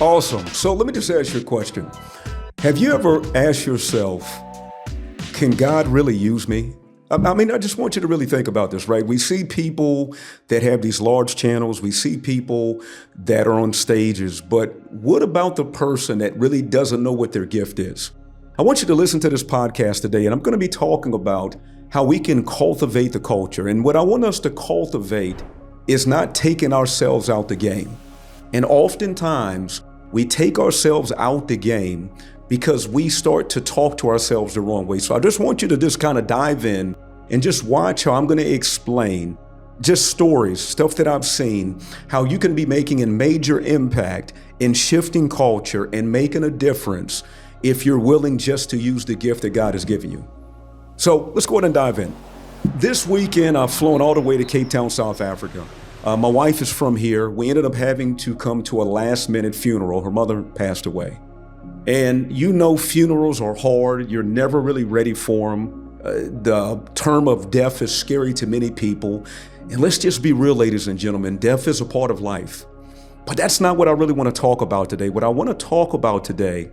Awesome. So let me just ask you a question. Have you ever asked yourself, can God really use me? I just want you to really think about this, right? We see people that have these large channels. We see people that are on stages. But what about the person that really doesn't know what their gift is? I want you to listen to this podcast today, and I'm going to be talking about how we can cultivate the culture. And what I want us to cultivate is not taking ourselves out the game. And oftentimes, we take ourselves out the game because we start to talk to ourselves the wrong way. So I just want you to just kind of dive in and just watch how I'm going to explain just stories, stuff that I've seen, how you can be making a major impact in shifting culture and making a difference if you're willing just to use the gift that God has given you. So let's go ahead and dive in. This weekend, I've flown all the way to Cape Town, South Africa. My wife is from here. We ended up having to come to a last-minute funeral. Her mother passed away. And you know funerals are hard. You're never really ready for them. The term of death is scary to many people. And let's just be real, ladies and gentlemen, death is a part of life. But that's not what I really want to talk about today. What I want to talk about today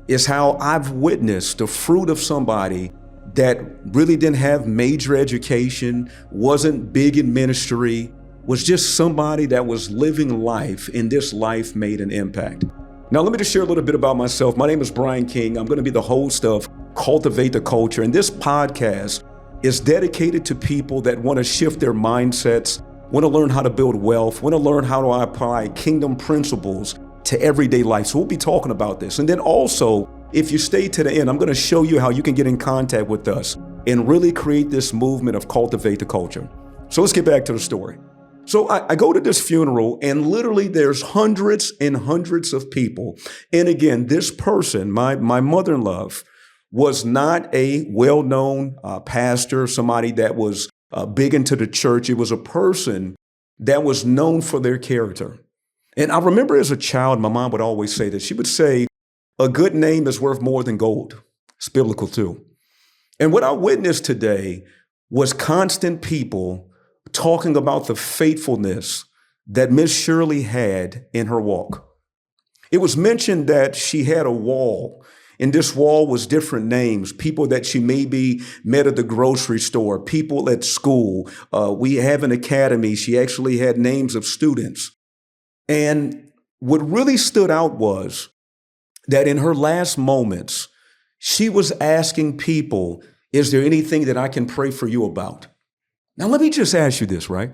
is how I've witnessed the fruit of somebody that really didn't have major education, wasn't big in ministry, was just somebody that was living life, and this life made an impact. Now, let me just share a little bit about myself. My name is Brian King. I'm going to be the host of Cultivate the Kulture, and this podcast is dedicated to people that want to shift their mindsets, want to learn how to build wealth, want to learn how to apply kingdom principles to everyday life. So we'll be talking about this. And then also, if you stay to the end, I'm going to show you how you can get in contact with us and really create this movement of Cultivate the Kulture. So let's get back to the story. So I go to this funeral, and literally there's hundreds and hundreds of people. And again, this person, my mother-in-law, was not a well-known pastor, somebody that was big into the church. It was a person that was known for their character. And I remember as a child, my mom would always say this. She would say, a good name is worth more than gold. It's biblical too. And what I witnessed today was constant people talking about the faithfulness that Miss Shirley had in her walk. It was mentioned that she had a wall, and this wall was different names, people that she maybe met at the grocery store, people at school. We have an academy. She actually had names of students. And what really stood out was that in her last moments, she was asking people, is there anything that I can pray for you about? Now, let me just ask you this, right?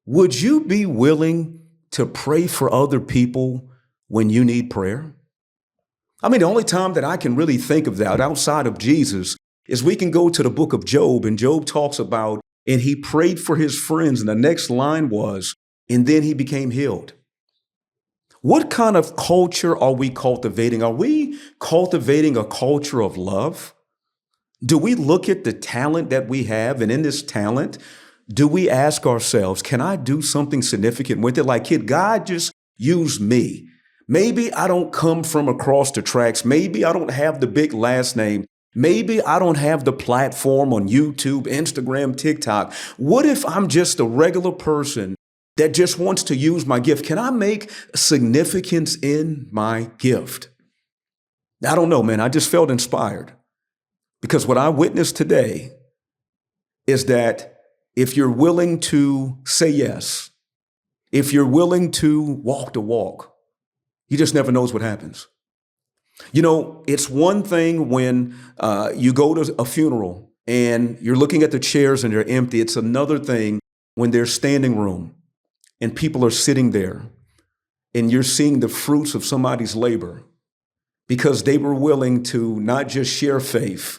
Would you be willing to pray for other people when you need prayer? I mean, the only time that I can really think of that outside of Jesus is we can go to the book of Job, and Job talks about, and he prayed for his friends, and the next line was, and then he became healed. What kind of culture are we cultivating? Are we cultivating a culture of love? Do we look at the talent that we have, and in this talent, do we ask ourselves, can I do something significant with it? Like, kid, God just use me. Maybe I don't come from across the tracks. Maybe I don't have the big last name. Maybe I don't have the platform on YouTube, Instagram, TikTok. What if I'm just a regular person that just wants to use my gift? Can I make significance in my gift? I don't know, man. I just felt inspired. Because what I witnessed today is that if you're willing to say yes, if you're willing to walk the walk, you just never knows what happens. You know, it's one thing when you go to a funeral and you're looking at the chairs and they're empty. It's another thing when there's standing room and people are sitting there and you're seeing the fruits of somebody's labor because they were willing to not just share faith,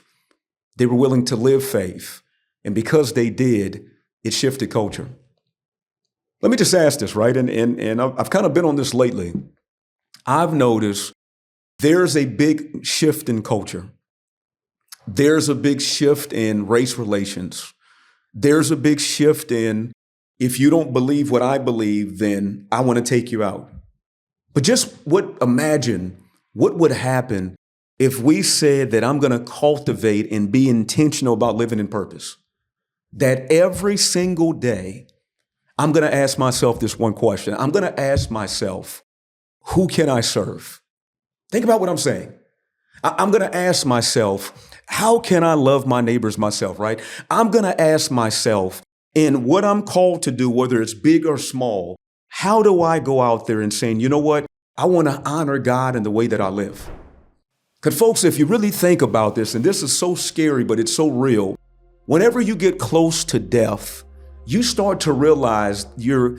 they were willing to live faith. And because they did, it shifted culture. Let me just ask this, right? And I've kind of been on this lately. I've noticed there's a big shift in culture. There's a big shift in race relations. There's a big shift in, if you don't believe what I believe, then I want to take you out. But just imagine what would happen if we said that I'm going to cultivate and be intentional about living in purpose, that every single day, I'm going to ask myself this one question. I'm going to ask myself, who can I serve? Think about what I'm saying. I'm going to ask myself, how can I love my neighbors myself, right? I'm going to ask myself, in what I'm called to do, whether it's big or small, how do I go out there and saying, you know what? I want to honor God in the way that I live. Because folks, if you really think about this, and this is so scary, but it's so real, whenever you get close to death, you start to realize your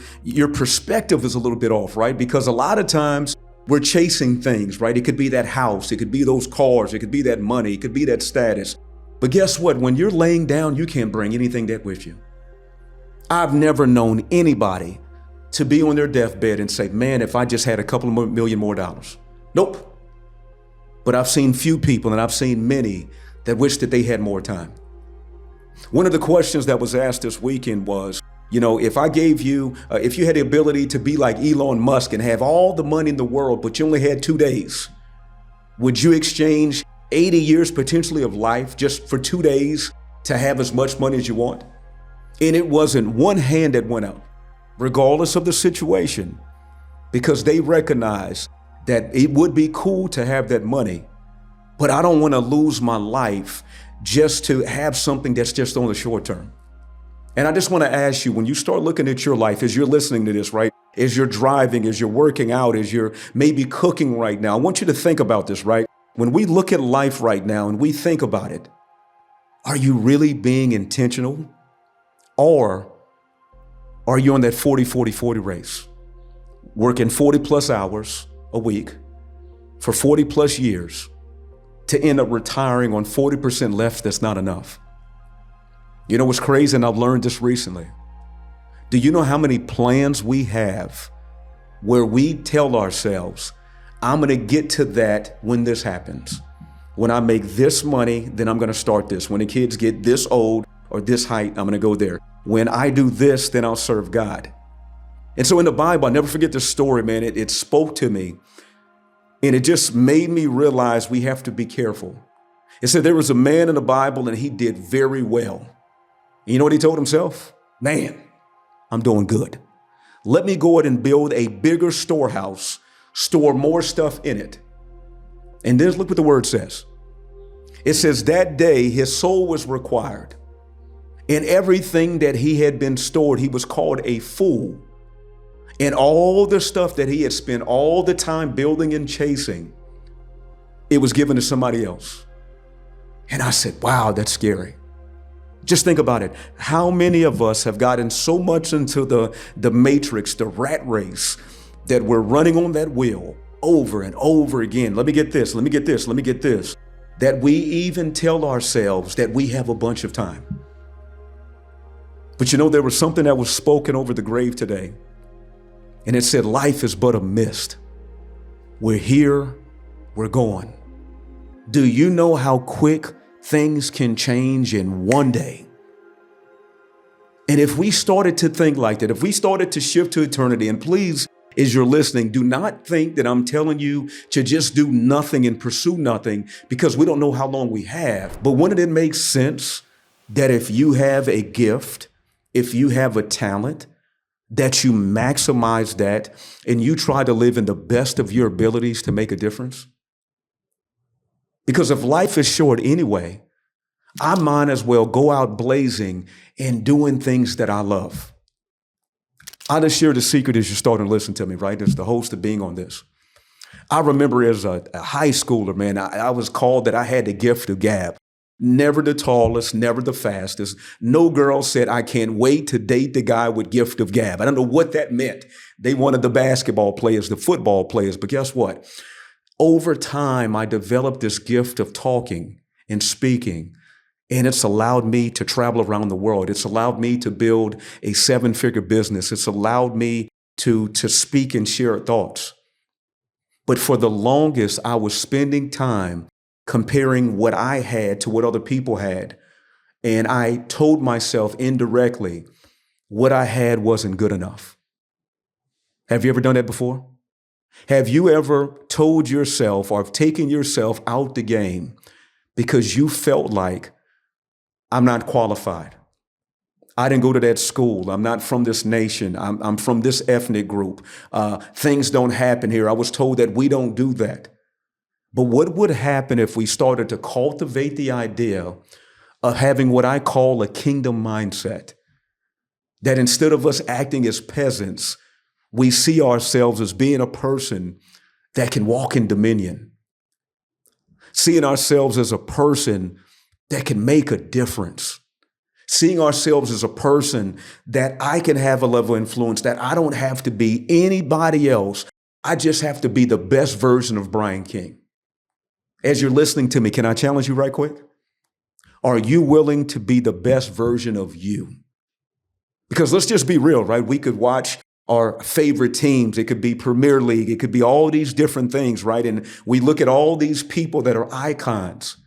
perspective is a little bit off, right? Because a lot of times we're chasing things, right? It could be that house, it could be those cars, it could be that money, it could be that status. But guess what? When you're laying down, you can't bring anything that with you. I've never known anybody to be on their deathbed and say, man, if I just had a couple of million more dollars. Nope. But I've seen few people, and I've seen many that wish that they had more time. One of the questions that was asked this weekend was, if I gave you, if you had the ability to be like Elon Musk and have all the money in the world, but you only had 2 days, would you exchange 80 years potentially of life just for 2 days to have as much money as you want? And it wasn't one hand that went up, regardless of the situation, because they recognized that it would be cool to have that money, but I don't want to lose my life just to have something that's just on the short term. And I just want to ask you, when you start looking at your life, as you're listening to this, right, as you're driving, as you're working out, as you're maybe cooking right now, I want you to think about this, right? When we look at life right now and we think about it, are you really being intentional? Or are you on that 40-40-40 race, working 40 plus hours a week for 40 plus years to end up retiring on 40% left that's not enough? You know what's crazy, and I've learned this recently. Do you know how many plans we have where we tell ourselves, I'm going to get to that when this happens. When I make this money, then I'm going to start this. When the kids get this old or this height, I'm going to go there. When I do this, then I'll serve God. And so in the Bible, I'll never forget this story, man. It spoke to me, and it just made me realize we have to be careful. It said there was a man in the Bible, and he did very well. You know what he told himself? Man, I'm doing good. Let me go ahead and build a bigger storehouse, store more stuff in it. And then look what the word says. It says that day his soul was required. In everything that he had been stored, he was called a fool. And all the stuff that he had spent all the time building and chasing, it was given to somebody else. And I said, wow, that's scary. Just think about it. How many of us have gotten so much into the matrix, the rat race, that we're running on that wheel over and over again? Let me get this, let me get this, let me get this. That we even tell ourselves that we have a bunch of time. But there was something that was spoken over the grave today. And it said, life is but a mist. We're here, we're gone. Do you know how quick things can change in one day? And if we started to think like that, if we started to shift to eternity, and please, as you're listening, do not think that I'm telling you to just do nothing and pursue nothing, because we don't know how long we have. But wouldn't it make sense that if you have a gift, if you have a talent, that you maximize that and you try to live in the best of your abilities to make a difference? Because if life is short anyway, I might as well go out blazing and doing things that I love. I'll just share the secret as you're starting to listen to me, right? As the host of being on this. I remember as a high schooler, man, I was called that I had the gift of gab. Never the tallest, never the fastest. No girl said, I can't wait to date the guy with gift of gab. I don't know what that meant. They wanted the basketball players, the football players, but guess what? Over time, I developed this gift of talking and speaking, and it's allowed me to travel around the world. It's allowed me to build a 7-figure business. It's allowed me to speak and share thoughts. But for the longest, I was spending time comparing what I had to what other people had. And I told myself indirectly, what I had wasn't good enough. Have you ever done that before? Have you ever told yourself or have taken yourself out the game because you felt like, I'm not qualified, I didn't go to that school. I'm not from this nation. I'm from this ethnic group. Things don't happen here. I was told that we don't do that. But what would happen if we started to cultivate the idea of having what I call a kingdom mindset? That instead of us acting as peasants, we see ourselves as being a person that can walk in dominion. Seeing ourselves as a person that can make a difference. Seeing ourselves as a person that I can have a level of influence, that I don't have to be anybody else. I just have to be the best version of Brian King. As you're listening to me, can I challenge you right quick? Are you willing to be the best version of you? Because let's just be real, right? We could watch our favorite teams. It could be Premier League. It could be all these different things, right? And we look at all these people that are icons.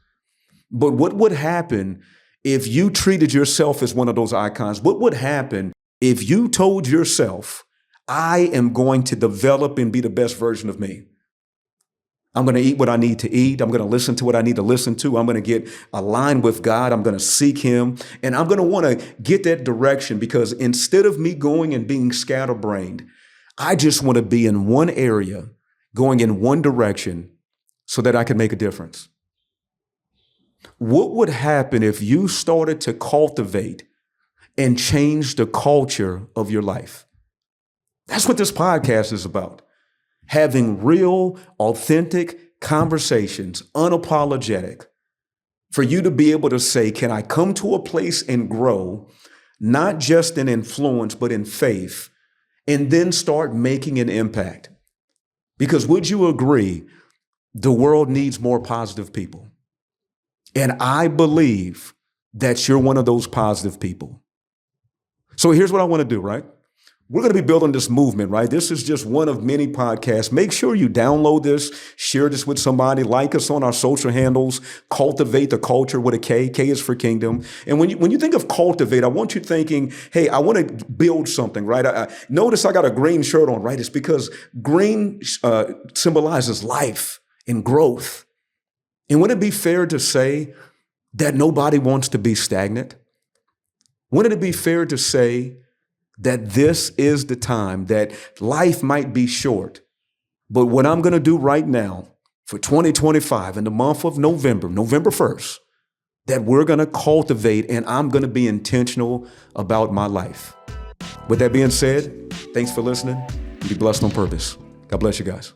But what would happen if you treated yourself as one of those icons? What would happen if you told yourself, I am going to develop and be the best version of me? I'm going to eat what I need to eat. I'm going to listen to what I need to listen to. I'm going to get aligned with God. I'm going to seek him. And I'm going to want to get that direction, because instead of me going and being scatterbrained, I just want to be in one area, going in one direction so that I can make a difference. What would happen if you started to cultivate and change the culture of your life? That's what this podcast is about. Having real, authentic conversations, unapologetic, for you to be able to say, can I come to a place and grow, not just in influence, but in faith, and then start making an impact? Because would you agree, the world needs more positive people? And I believe that you're one of those positive people. So here's what I want to do, right? We're going to be building this movement, right? This is just one of many podcasts. Make sure you download this, share this with somebody, like us on our social handles, Cultivate the Kulture with a K. K is for kingdom. And when you think of cultivate, I want you thinking, hey, I want to build something, right? Notice I got a green shirt on, right? It's because green symbolizes life and growth. And wouldn't it be fair to say that nobody wants to be stagnant? Wouldn't it be fair to say that this is the time, that life might be short, but what I'm going to do right now for 2025 in the month of November 1st, that we're going to cultivate, and I'm going to be intentional about my life. With that being said, thanks for listening. Be blessed on purpose. God bless you guys.